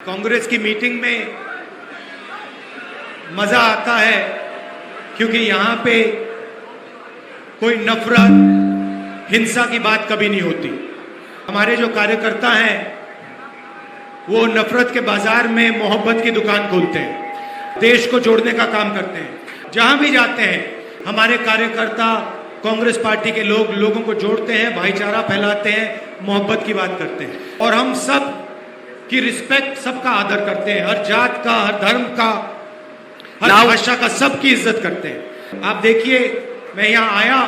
कांग्रेस की मीटिंग में मजा आता है क्योंकि यहां पे कोई नफरत हिंसा की बात कभी नहीं होती। हमारे जो कार्यकर्ता हैं वो नफरत के बाजार में मोहब्बत की दुकान खोलते हैं, देश को जोड़ने का काम करते हैं। जहां भी जाते हैं हमारे कार्यकर्ता कांग्रेस पार्टी के लोग लोगों को जोड़ते हैं, भाईचारा फैलाते हैं, मोहब्बत की बात करते हैं और हम सब की रिस्पेक्ट, सबका आदर करते हैं, हर जात का, हर धर्म का, हर भाषा का, सबकी इज्जत करते हैं। आप देखिए मैं यहाँ आया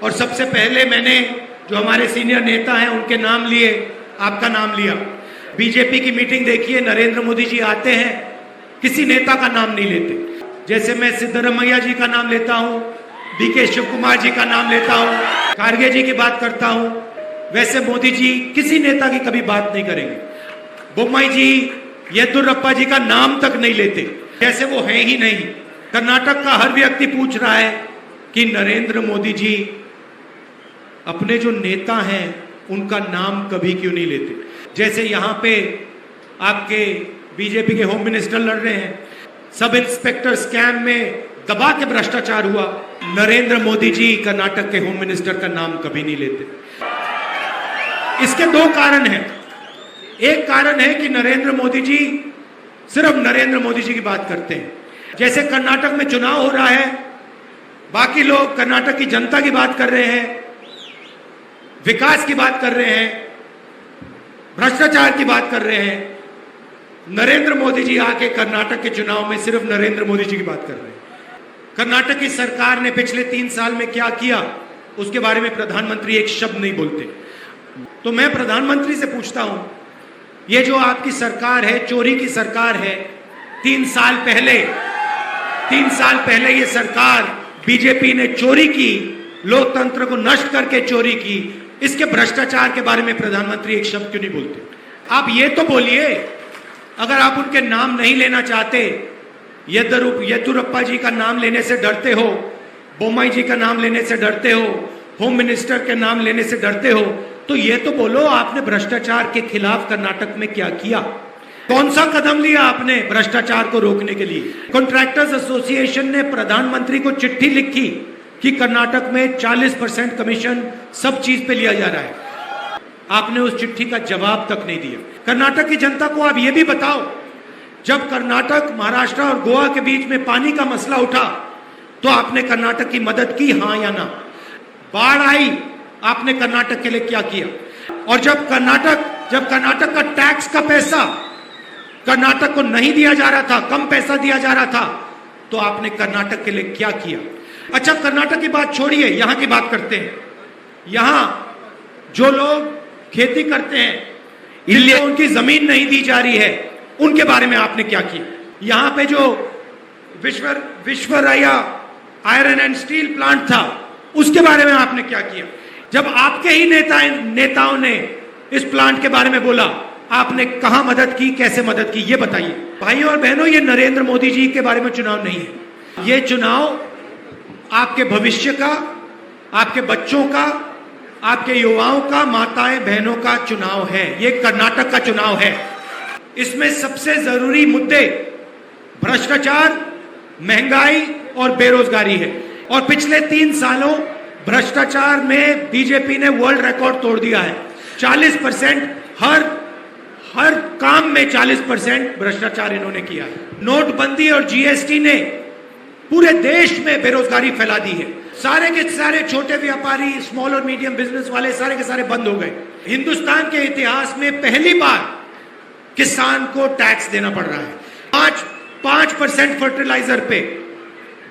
और सबसे पहले मैंने जो हमारे सीनियर नेता हैं उनके नाम लिए, आपका नाम लिया। बीजेपी की मीटिंग देखिए, नरेंद्र मोदी जी आते हैं, किसी नेता का नाम नहीं लेते। जैसे मैं सिद्धरमैया जी का नाम लेता हूँ, डीके शिव कुमार जी का नाम लेता हूँ, खारगे जी की बात करता हूँ, वैसे मोदी जी किसी नेता की कभी बात नहीं करेंगे। बोम्मई जी, येदियुरप्पा जी का नाम तक नहीं लेते, जैसे वो है ही नहीं। कर्नाटक का हर व्यक्ति पूछ रहा है कि नरेंद्र मोदी जी अपने जो नेता हैं उनका नाम कभी क्यों नहीं लेते। जैसे यहाँ पे आपके बीजेपी के होम मिनिस्टर लड़ रहे हैं, सब इंस्पेक्टर स्कैम में दबा के भ्रष्टाचार हुआ, नरेंद्र मोदी जी कर्नाटक के होम मिनिस्टर का नाम कभी नहीं लेते। इसके दो कारण हैं। एक कारण है कि नरेंद्र मोदी जी सिर्फ नरेंद्र मोदी जी की बात करते हैं। जैसे कर्नाटक में चुनाव हो रहा है, बाकी लोग कर्नाटक की जनता की बात कर रहे हैं, विकास की बात कर रहे हैं, भ्रष्टाचार की बात कर रहे हैं। नरेंद्र मोदी जी आके कर्नाटक के चुनाव में सिर्फ नरेंद्र मोदी जी की बात कर रहे हैं। कर्नाटक की सरकार ने पिछले 3 साल में क्या किया उसके बारे में प्रधानमंत्री एक शब्द नहीं बोलते। तो मैं प्रधानमंत्री से पूछता हूं, ये जो आपकी सरकार है, चोरी की सरकार है। 3 साल पहले ये सरकार बीजेपी ने चोरी की, लोकतंत्र को नष्ट करके चोरी की। इसके भ्रष्टाचार के बारे में प्रधानमंत्री एक शब्द क्यों नहीं बोलते? आप ये तो बोलिए, अगर आप उनके नाम नहीं लेना चाहते, येदियुरप्पा जी का नाम लेने से डरते हो, बोम्मई जी का नाम लेने से डरते हो, होम मिनिस्टर के नाम लेने से डरते हो, तो ये तो बोलो आपने भ्रष्टाचार के खिलाफ कर्नाटक में क्या किया, कौन सा कदम लिया आपने भ्रष्टाचार को रोकने के लिए। कॉन्ट्रैक्टर्स एसोसिएशन ने प्रधानमंत्री को चिट्ठी लिखी कि कर्नाटक में 40% कमीशन सब चीज पे लिया जा रहा है। आपने उस चिट्ठी का जवाब तक नहीं दिया। कर्नाटक की जनता को आप ये भी बताओ, जब कर्नाटक, महाराष्ट्र और गोवा के बीच में पानी का मसला उठा तो आपने कर्नाटक की मदद की, हां या ना? बाढ़ आई, आपने कर्नाटक के लिए क्या किया? और जब कर्नाटक का टैक्स का पैसा कर्नाटक को नहीं दिया जा रहा था, कम पैसा दिया जा रहा था, तो आपने कर्नाटक के लिए क्या किया? अच्छा, कर्नाटक की बात छोड़िए, यहां की बात करते हैं। यहां जो लोग खेती करते हैं, इसलिए उनकी जमीन नहीं दी जा रही है, उनके बारे में आपने क्या किया? यहां पे जो Visvesvaraya iron and steel plant था, उसके बारे में आपने क्या किया? जब आपके ही नेताओं ने इस प्लांट के बारे में बोला, आपने कहां मदद की, कैसे मदद की, ये बताइए। भाइयों और बहनों, ये नरेंद्र मोदी जी के बारे में चुनाव नहीं है। ये चुनाव आपके भविष्य का, आपके बच्चों का, आपके युवाओं का, माताएं बहनों का चुनाव है। ये कर्नाटक का चुनाव है। इसमें सबसे जरूरी मुद्दे भ्रष्टाचार, महंगाई और बेरोजगारी है। और पिछले 3 सालों भ्रष्टाचार में बीजेपी ने वर्ल्ड रिकॉर्ड तोड़ दिया है। 40%, हर काम में 40% भ्रष्टाचार इन्होंने किया है। नोटबंदी और जीएसटी ने पूरे देश में बेरोजगारी फैला दी है। सारे के सारे छोटे व्यापारी, स्मॉल और मीडियम बिजनेस वाले सारे के सारे बंद हो गए। हिंदुस्तान के इतिहास में पहली बार किसान को टैक्स देना पड़ रहा है। 5% फर्टिलाइजर पे,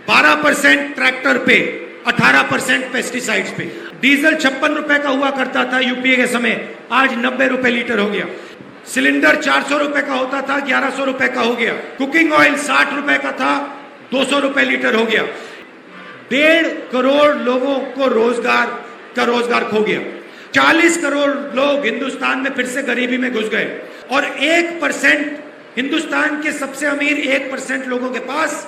12% ट्रैक्टर पे, 18% पेस्टिसाइड्स पे। डीजल 56 रुपए का हुआ करता था यूपीए के समय, आज 90 रुपए लीटर हो गया। सिलेंडर 400 रुपए का होता था, 1100 रुपए का हो गया। कुकिंग ऑयल 60 रुपए का था, 200 रुपए लीटर हो गया। 1.5 करोड़ लोगों को रोजगार खो गया। 40 करोड़ लोग हिंदुस्तान में फिर से गरीबी में घुस गए। और 1%, हिंदुस्तान के सबसे अमीर 1% लोगों के पास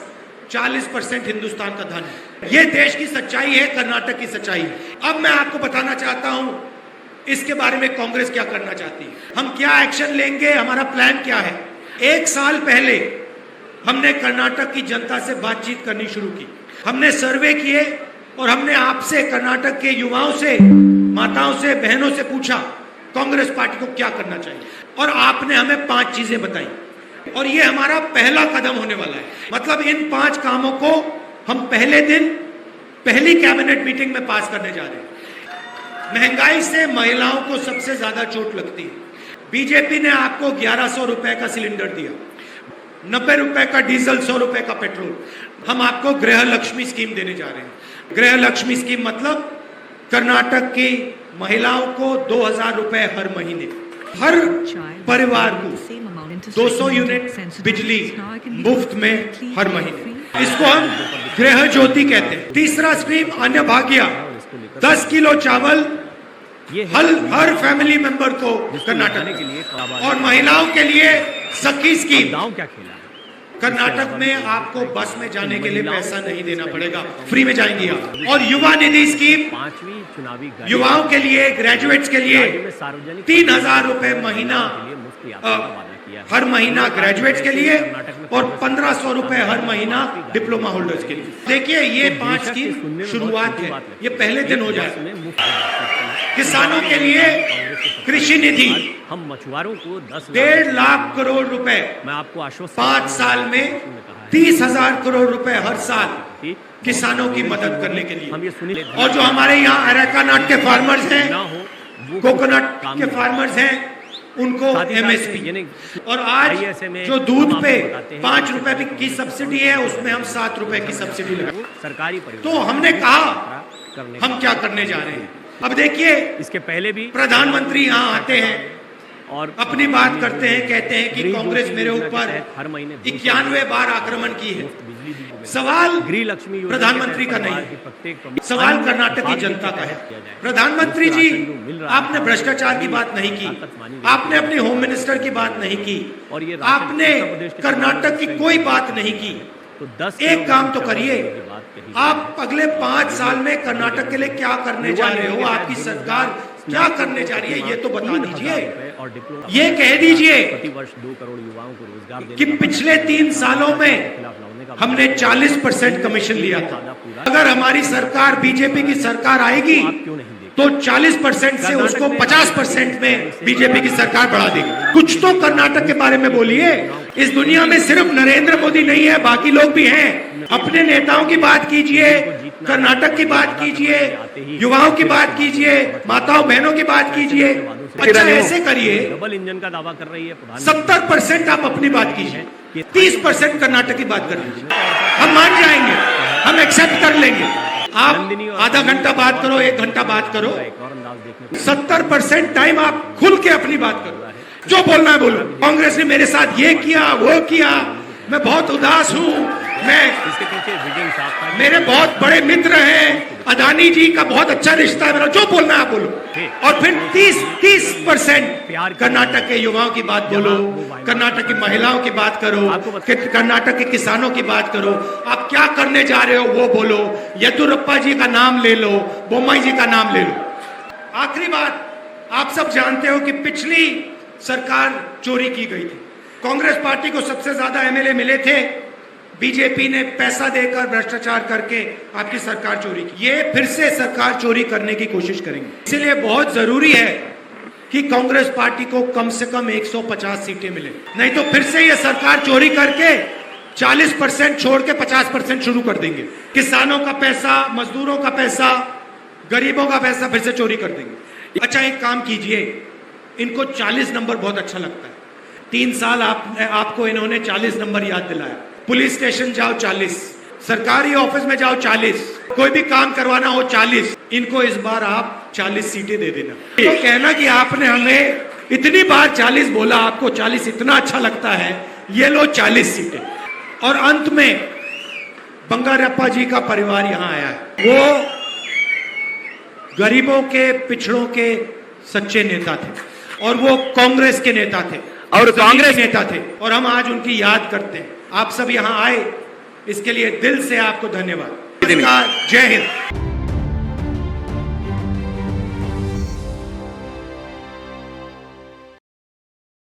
40% हिंदुस्तान का धन है। यह देश की सच्चाई है, कर्नाटक की सच्चाई है। अब मैं आपको बताना चाहता हूं इसके बारे में कांग्रेस क्या करना चाहती है, हम क्या एक्शन लेंगे, हमारा प्लान क्या है। एक साल पहले हमने कर्नाटक की जनता से बातचीत करनी शुरू की। हमने सर्वे किए और हमने आपसे, कर्नाटक के युवाओं से, माताओं से, बहनों से पूछा कांग्रेस पार्टी को क्या करना चाहिए, और आपने हमें 5 चीजें बताई। और ये हमारा पहला कदम होने वाला है। मतलब इन 5 कामों को हम पहले दिन पहली कैबिनेट मीटिंग में पास करने जा रहे हैं। महंगाई से महिलाओं को सबसे ज्यादा चोट लगती है। बीजेपी ने आपको 1100 रुपए का सिलेंडर दिया, 90 रुपए का डीजल, 100 रुपए का पेट्रोल। हम आपको गृह लक्ष्मी स्कीम देने जा रहे हैं। गृह लक्ष्मी स्कीम मतलब कर्नाटक की महिलाओं को 2000 रुपए हर महीने, हर परिवार को 200 यूनिट बिजली मुफ्त में हर महीने। इसको हम गृह ज्योति कहते हैं। तीसरा स्कीम अन्य भाग्य, 10 किलो चावल हर फैमिली मेंबर को कर्नाटक में। और महिलाओं के लिए सखी स्कीम। क्या खेला कर्नाटक में आपको बस में जाने के लिए पैसा नहीं देना पड़ेगा, फ्री में जाएंगी आप। और युवा निधि स्कीम, 5वीं चुनावी युवाओं के लिए, ग्रेजुएट्स के लिए 3000 रुपए महीना हर महीना ग्रेजुएट्स के लिए, और 1500 रुपए हर महीना डिप्लोमा होल्डर्स के लिए। देखिए ये 5 की शुरुआत है, ये पहले दिन हो जाए। किसानों के लिए कृषि निधि, हम मछुआरों को 1.5 लाख करोड़ रुपए, मैं आपको आश्वस्त 5 साल में 30,000 करोड़ रुपए हर साल किसानों की मदद करने के लिए। हम ये सुनिए। और जो हमारे यहाँ अरेका नट के फार्मर्स हैं, कोकोनट के फार्मर्स हैं, उनको एमएसपी। और आज जो दूध पे 5 रुपए की सब्सिडी है, उसमें हम 7 रुपए की सब्सिडी लगाए। सरकारी तो हमने कहा हम क्या करने जा रहे हैं। अब देखिए, इसके पहले भी प्रधानमंत्री यहाँ आते हैं और अपनी बात करते हैं, कहते हैं कि कांग्रेस मेरे ऊपर हर महीने 91 बार आक्रमण की है। सवाल गृह लक्ष्मी प्रधानमंत्री का नहीं है, सवाल कर्नाटक की जनता का है। प्रधानमंत्री जी, आपने भ्रष्टाचार की बात नहीं की, आपने अपने होम मिनिस्टर की बात नहीं की, आपने कर्नाटक की कोई बात नहीं की। तो 10 एक काम तो करिए, आप अगले 5 साल में कर्नाटक के लिए क्या करने जा रहे हो, आपकी सरकार क्या करने जा रही है, ये तो बता दीजिए। ये कह दीजिए प्रतिवर्ष 2 करोड़ युवाओं को रोजगार कि पिछले 3 सालों में हमने 40% कमीशन लिया था। अगर हमारी सरकार, बीजेपी की सरकार आएगी तो 40% से उसको 50% में बीजेपी की सरकार बढ़ा देगी। कुछ तो कर्नाटक के बारे में बोलिए। इस दुनिया में सिर्फ नरेंद्र मोदी नहीं है, बाकी लोग भी हैं। अपने नेताओं की बात कीजिए, कर्नाटक की बात कीजिए, युवाओं की बात कीजिए, माताओं बहनों की बात कीजिए। अच्छा ऐसे करिए, डबल इंजन का दावा कर रही है 70% आप अपनी बात कीजिए, 30% कर्नाटक की बात कर लीजिए, हम मान जाएंगे, हम एक्सेप्ट कर लेंगे। आप आधा घंटा बात करो, 1 घंटा बात करो, 70% टाइम आप खुल के अपनी बात करो, जो बोलना है बोलो। कांग्रेस ने मेरे साथ ये किया, वो किया, मैं बहुत उदास हूं, इसके पीछे विजन साहब का, मेरे बहुत बड़े मित्र हैं, अदानी जी का बहुत अच्छा रिश्ता है मेरा, जो बोलना है बोलो। और फिर 30% कर्नाटक के युवाओं की बात बोलो, कर्नाटक की महिलाओं की बात करो, कर्नाटक के किसानों की बात करो, आप क्या करने जा रहे हो वो बोलो, येदुरप्पा जी का नाम ले लो, बोम्मई जी का नाम ले लो। आखिरी बात, आप सब जानते हो कि पिछली सरकार चोरी की गई थी। कांग्रेस पार्टी को सबसे ज्यादा एमएलए मिले थे, बीजेपी ने पैसा देकर भ्रष्टाचार करके आपकी सरकार चोरी की। ये फिर से सरकार चोरी करने की कोशिश करेंगे। इसलिए बहुत जरूरी है कि कांग्रेस पार्टी को कम से कम 150 सीटें मिले, नहीं तो फिर से ये सरकार चोरी करके 40% छोड़ के 50% शुरू कर देंगे। किसानों का पैसा, मजदूरों का पैसा, गरीबों का पैसा फिर से चोरी कर देंगे। अच्छा एक काम कीजिए, इनको 40 नंबर बहुत अच्छा लगता है। 3 साल आपको इन्होंने 40 नंबर याद दिलाया। पुलिस स्टेशन जाओ 40, सरकारी ऑफिस में जाओ 40, कोई भी काम करवाना हो 40। इनको इस बार आप 40 सीटें दे देना। तो कहना कि आपने हमें इतनी बार 40 बोला, आपको 40 इतना अच्छा लगता है, ये लो 40 सीटें। और अंत में बंगारप्पा जी का परिवार यहां आया है। वो गरीबों के, पिछड़ों के सच्चे नेता थे और वो कांग्रेस के नेता थे और कांग्रेस नेता थे, और हम आज उनकी याद करते हैं। आप सब यहाँ आए, इसके लिए दिल से आपको धन्यवाद। जय हिंद।